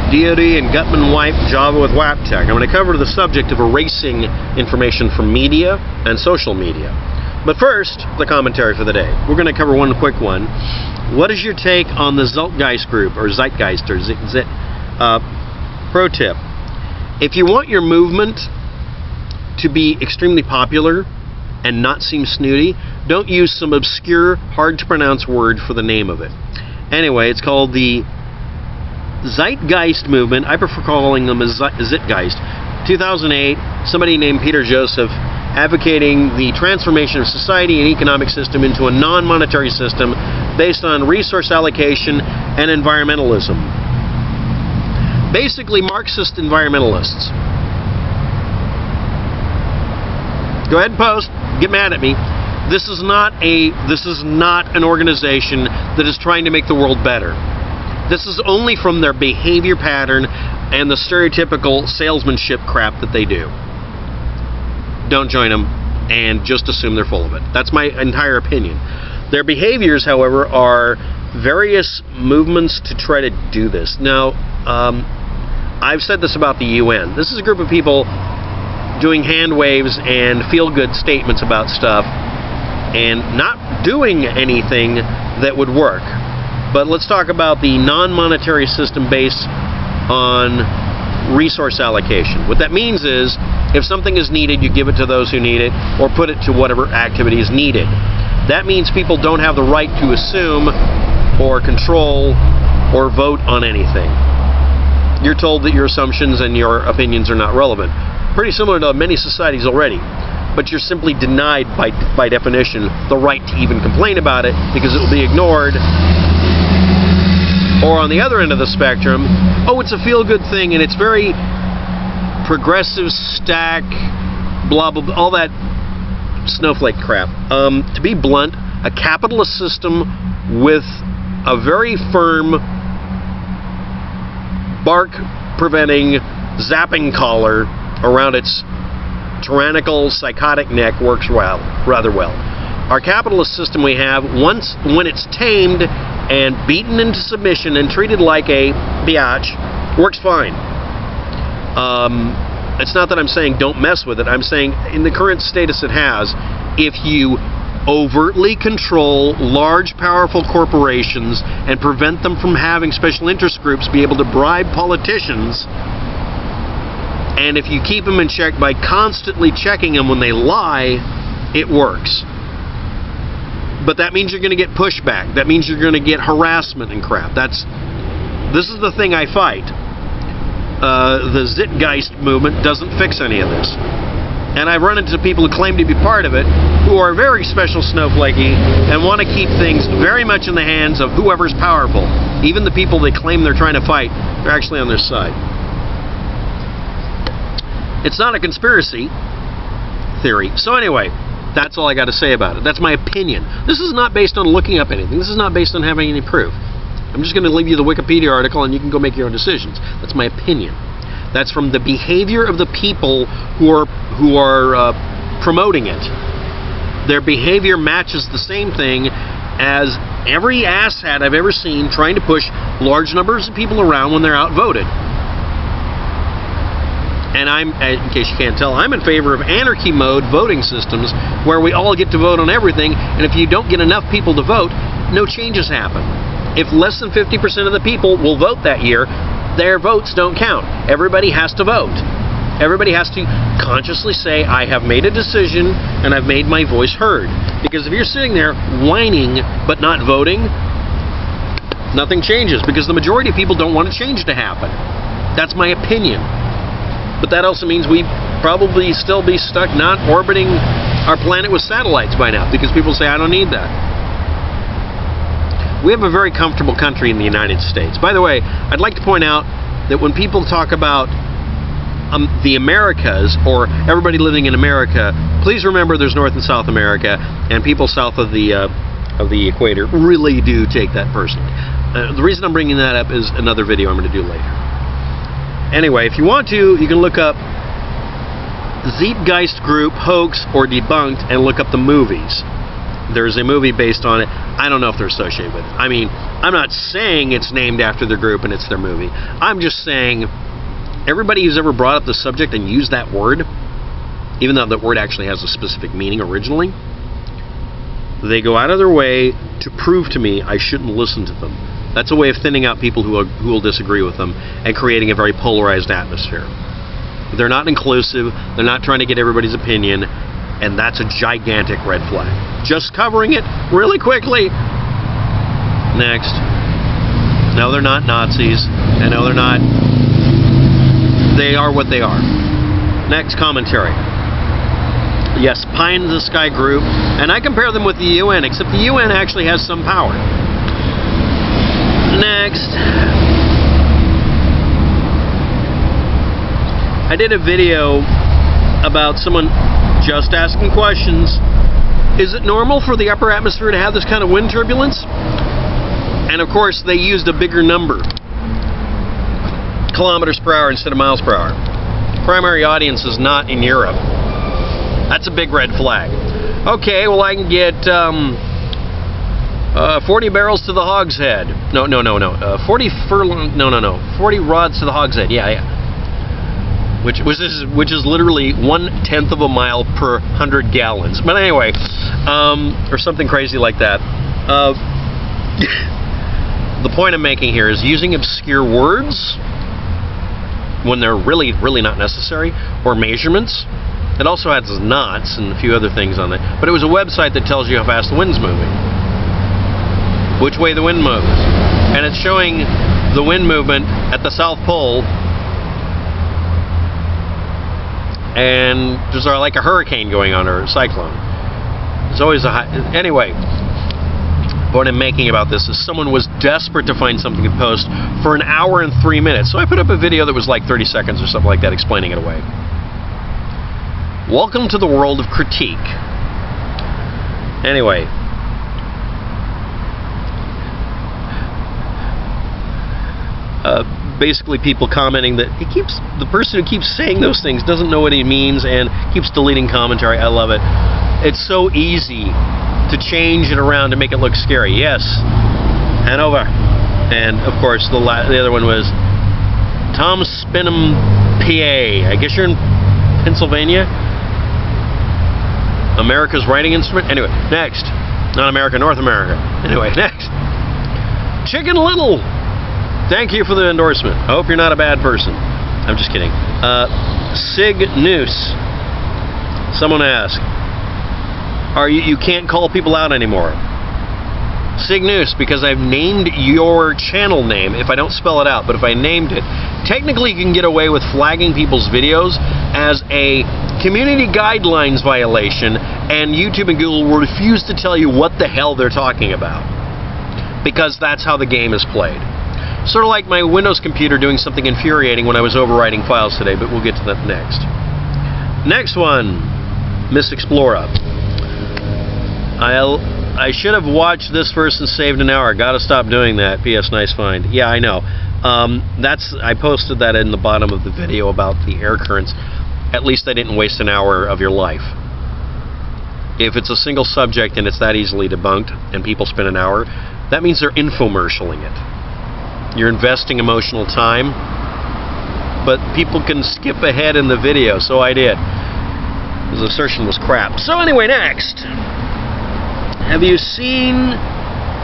DoD and Gutmann wipe Java with WAP-TEC. I'm going to cover the subject of erasing information from media and social media. But first, the commentary for the day. We're going to cover one quick one. What is your take on the Zeitgeist group, or Zeitgeist, or pro tip? If you want your movement to be extremely popular and not seem snooty, don't use some obscure, hard-to-pronounce word for the name of it. Anyway, it's called the Zeitgeist movement. I prefer calling them a Zeitgeist. 2008, somebody named Peter Joseph advocating the transformation of society and economic system into a non-monetary system based on resource allocation and environmentalism. Basically, Marxist environmentalists. Go ahead and post. Get mad at me. This is not an organization that is trying to make the world better. This is only from their behavior pattern and the stereotypical salesmanship crap that they do. Don't join them and just assume they're full of it. That's my entire opinion. Their behaviors, however, are various movements to try to do this. Now, I've said this about the UN. This is a group of people doing hand waves and feel-good statements about stuff and not doing anything that would work. But let's talk about the non-monetary system based on resource allocation. What that means is, if something is needed, you give it to those who need it, or put it to whatever activity is needed. That means people don't have the right to assume, or control, or vote on anything. You're told that your assumptions and your opinions are not relevant. Pretty similar to many societies already. But you're simply denied, by definition, the right to even complain about it, because it will be ignored. Or on the other end of the spectrum, oh, it's a feel-good thing, and it's very progressive, stack, blah, blah, blah, all that snowflake crap. To be blunt, a capitalist system with a very firm bark-preventing zapping collar around its tyrannical, psychotic neck works rather well. Our capitalist system we have, when it's tamed and beaten into submission and treated like a biatch, works fine. It's not that I'm saying don't mess with it. I'm saying in the current status it has, if you overtly control large, powerful corporations and prevent them from having special interest groups be able to bribe politicians, and if you keep them in check by constantly checking them when they lie, it works. But that means you're going to get pushback. That means you're going to get harassment and crap. This is the thing I fight. The Zeitgeist movement doesn't fix any of this. And I've run into people who claim to be part of it, who are very special snowflakey and want to keep things very much in the hands of whoever's powerful. Even the people they claim they're trying to fight, they're actually on their side. It's not a conspiracy theory. So anyway, that's all I got to say about it. That's my opinion. This is not based on looking up anything. This is not based on having any proof. I'm just going to leave you the Wikipedia article and you can go make your own decisions. That's my opinion. That's from the behavior of the people who are promoting it. Their behavior matches the same thing as every asshat I've ever seen trying to push large numbers of people around when they're outvoted. And in case you can't tell, I'm in favor of anarchy mode voting systems where we all get to vote on everything, and if you don't get enough people to vote, no changes happen. If less than 50% of the people will vote that year, their votes don't count. Everybody has to vote. Everybody has to consciously say, I have made a decision and I've made my voice heard. Because if you're sitting there whining but not voting, nothing changes, because the majority of people don't want a change to happen. That's my opinion. But that also means we probably still be stuck not orbiting our planet with satellites by now, because people say, I don't need that. We have a very comfortable country in the United States. By the way, I'd like to point out that when people talk about the Americas, or everybody living in America, please remember there's North and South America, and people south of the equator really do take that personally. The reason I'm bringing that up is another video I'm going to do later. Anyway, if you want to, you can look up Zeitgeist group, hoax, or debunked, and look up the movies. There's a movie based on it. I don't know if they're associated with it. I mean, I'm not saying it's named after their group and it's their movie. I'm just saying everybody who's ever brought up the subject and used that word, even though that word actually has a specific meaning originally, they go out of their way to prove to me I shouldn't listen to them. That's a way of thinning out people who will disagree with them and creating a very polarized atmosphere. They're not inclusive. They're not trying to get everybody's opinion. And that's a gigantic red flag. Just covering it really quickly. Next. No, they're not Nazis. And no, they're not. They are what they are. Next commentary. Yes, pie in the sky group. And I compare them with the UN, except the UN actually has some power. Next. I did a video about someone just asking questions. Is it normal for the upper atmosphere to have this kind of wind turbulence? And of course, they used a bigger number. Kilometers per hour instead of miles per hour. Primary audience is not in Europe. That's a big red flag. Okay, well I can get 40 barrels to the hogshead. No. 40 furlong. No. 40 rods to the hogshead. Yeah. Which is literally 1/10 of a mile per 100 gallons. But anyway, or something crazy like that. The point I'm making here is using obscure words when they're really, really not necessary, or measurements. It also has knots and a few other things on it. But it was a website that tells you how fast the wind's moving, which way the wind moves, and it's showing the wind movement at the South Pole. And there's like a hurricane going on, or a cyclone. There's always a high... Anyway, what I'm making about this is someone was desperate to find something to post for an hour and 3 minutes. So I put up a video that was like 30 seconds or something like that, explaining it away. Welcome to the world of critique. Anyway. Basically people commenting that the person who keeps saying those things doesn't know what he means and keeps deleting commentary. I love it. It's so easy to change it around to make it look scary. Yes, Hanover. And of course the other one was Tom Spinham, PA. I guess you're in Pennsylvania. America's writing instrument. Anyway, next. Not America, North America. Anyway, next. Chicken Little. Thank you for the endorsement. I hope you're not a bad person. I'm just kidding. Sig Noose. Someone asked, you can't call people out anymore. Sig Noose, because I've named your channel name, if I don't spell it out, but if I named it, technically you can get away with flagging people's videos as a community guidelines violation, and YouTube and Google will refuse to tell you what the hell they're talking about, because that's how the game is played. Sort of like my Windows computer doing something infuriating when I was overwriting files today, but we'll get to that next. Next one, Miss Explora. I should have watched this first and saved an hour. Gotta stop doing that. P.S. Nice find. Yeah, I know. I posted that in the bottom of the video about the air currents. At least I didn't waste an hour of your life. If it's a single subject and it's that easily debunked and people spend an hour, that means they're infomercialing it. You're investing emotional time, but people can skip ahead in the video, so I did. His assertion was crap. So anyway, next. Have you seen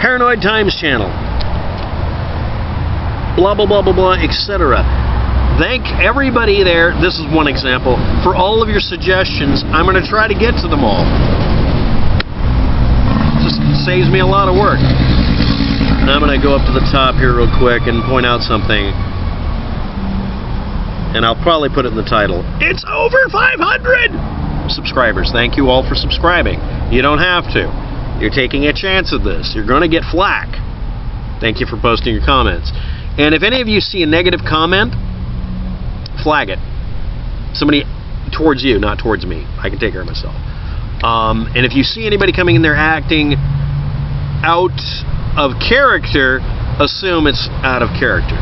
Paranoid Times channel? Blah, blah, blah, blah, blah, etc. Thank everybody there, this is one example, for all of your suggestions. I'm going to try to get to them all. Just saves me a lot of work. I'm going to go up to the top here real quick and point out something. And I'll probably put it in the title. It's over 500 subscribers. Thank you all for subscribing. You don't have to. You're taking a chance at this. You're going to get flack. Thank you for posting your comments. And if any of you see a negative comment, flag it. Somebody towards you, not towards me. I can take care of myself. And if you see anybody coming in there acting out of character, assume it's out of character.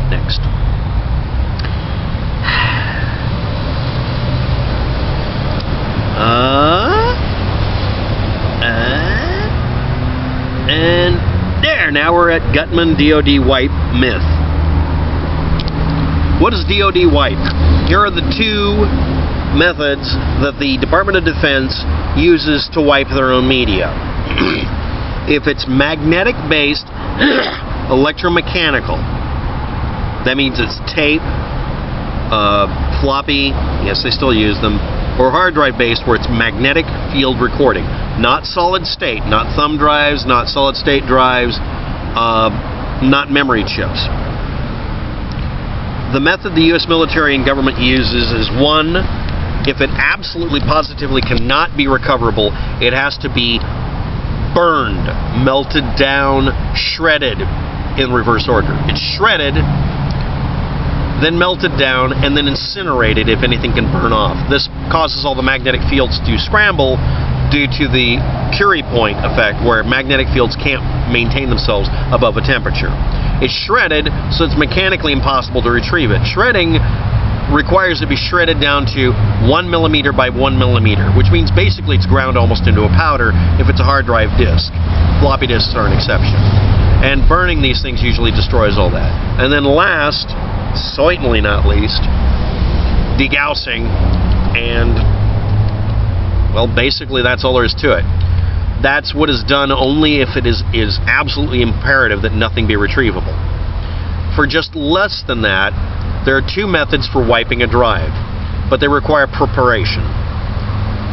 Next. There, now we're at Gutmann DoD wipe myth. What is DoD wipe? Here are the two methods that the Department of Defense uses to wipe their own media. If it's magnetic-based, electromechanical, that means it's tape, floppy, yes, they still use them, or hard drive based where it's magnetic field recording. Not solid state, not thumb drives, not solid state drives, not memory chips. The method the U.S. military and government uses is one, if it absolutely positively cannot be recoverable, it has to be burned, melted down, shredded in reverse order. It's shredded, then melted down, and then incinerated if anything can burn off. This causes all the magnetic fields to scramble due to the Curie point effect, where magnetic fields can't maintain themselves above a temperature. It's shredded, so it's mechanically impossible to retrieve it. Shredding requires it to be shredded down to 1 millimeter by 1 millimeter, which means basically it's ground almost into a powder if it's a hard drive disk. Floppy disks are an exception. And burning these things usually destroys all that. And then last, certainly not least, degaussing, and, well, basically that's all there is to it. That's what is done only if it is absolutely imperative that nothing be retrievable. For just less than that, there are two methods for wiping a drive, but they require preparation,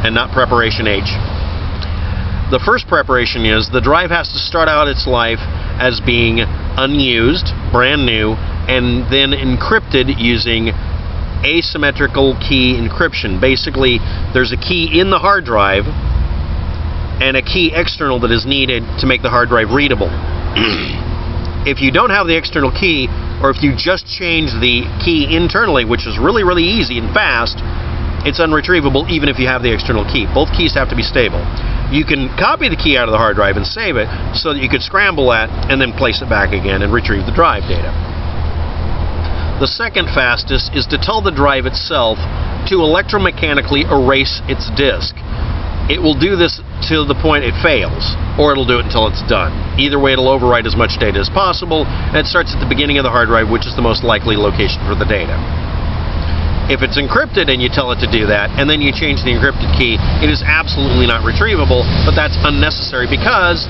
and not preparation H. The first preparation is the drive has to start out its life as being unused, brand new, and then encrypted using asymmetrical key encryption. Basically, there's a key in the hard drive and a key external that is needed to make the hard drive readable. If you don't have the external key, or if you just change the key internally, which is really, really easy and fast, it's unretrievable even if you have the external key. Both keys have to be stable. You can copy the key out of the hard drive and save it so that you could scramble that and then place it back again and retrieve the drive data. The second fastest is to tell the drive itself to electromechanically erase its disk. It will do this to the point it fails, or it'll do it until it's done. Either way, it'll overwrite as much data as possible, and it starts at the beginning of the hard drive, which is the most likely location for the data. If it's encrypted and you tell it to do that, and then you change the encrypted key, it is absolutely not retrievable, but that's unnecessary because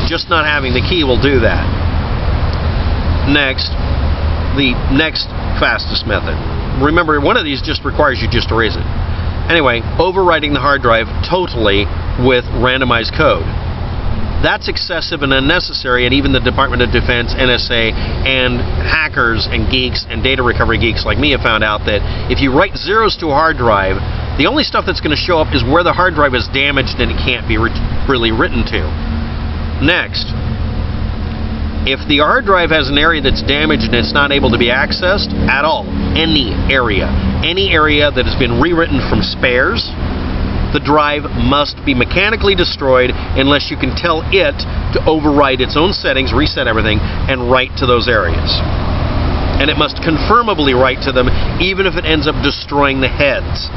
just not having the key will do that. Next, the next fastest method. Remember, one of these just requires you just erase it. Anyway, overwriting the hard drive totally with randomized code. That's excessive and unnecessary, and even the Department of Defense, NSA, and hackers and geeks and data recovery geeks like me have found out that if you write zeros to a hard drive, the only stuff that's going to show up is where the hard drive is damaged and it can't be really written to. Next, if the hard drive has an area that's damaged and it's not able to be accessed at all, any area that has been rewritten from spares, the drive must be mechanically destroyed unless you can tell it to override its own settings, reset everything, and write to those areas. And it must confirmably write to them even if it ends up destroying the heads.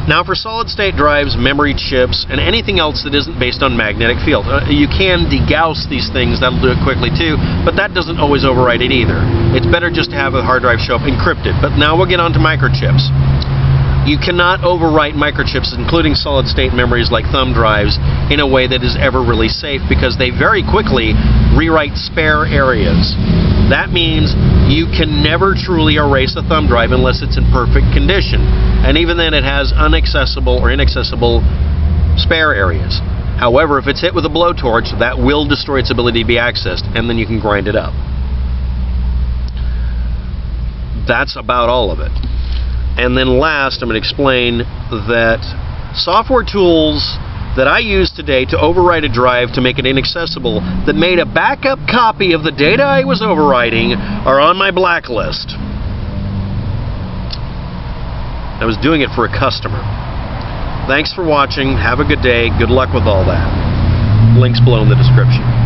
Now for solid-state drives, memory chips, and anything else that isn't based on magnetic field, you can degauss these things, that'll do it quickly too, but that doesn't always overwrite it either. It's better just to have the hard drive show up encrypted. But now we'll get on to microchips. You cannot overwrite microchips, including solid-state memories like thumb drives, in a way that is ever really safe because they very quickly rewrite spare areas. That means you can never truly erase a thumb drive unless it's in perfect condition. And even then it has unaccessible or inaccessible spare areas. However, if it's hit with a blowtorch, that will destroy its ability to be accessed, and then you can grind it up. That's about all of it. And then last, I'm going to explain that software tools that I use today to overwrite a drive to make it inaccessible that made a backup copy of the data I was overwriting are on my blacklist. I was doing it for a customer. Thanks for watching. Have a good day. Good luck with all that. Links below in the description.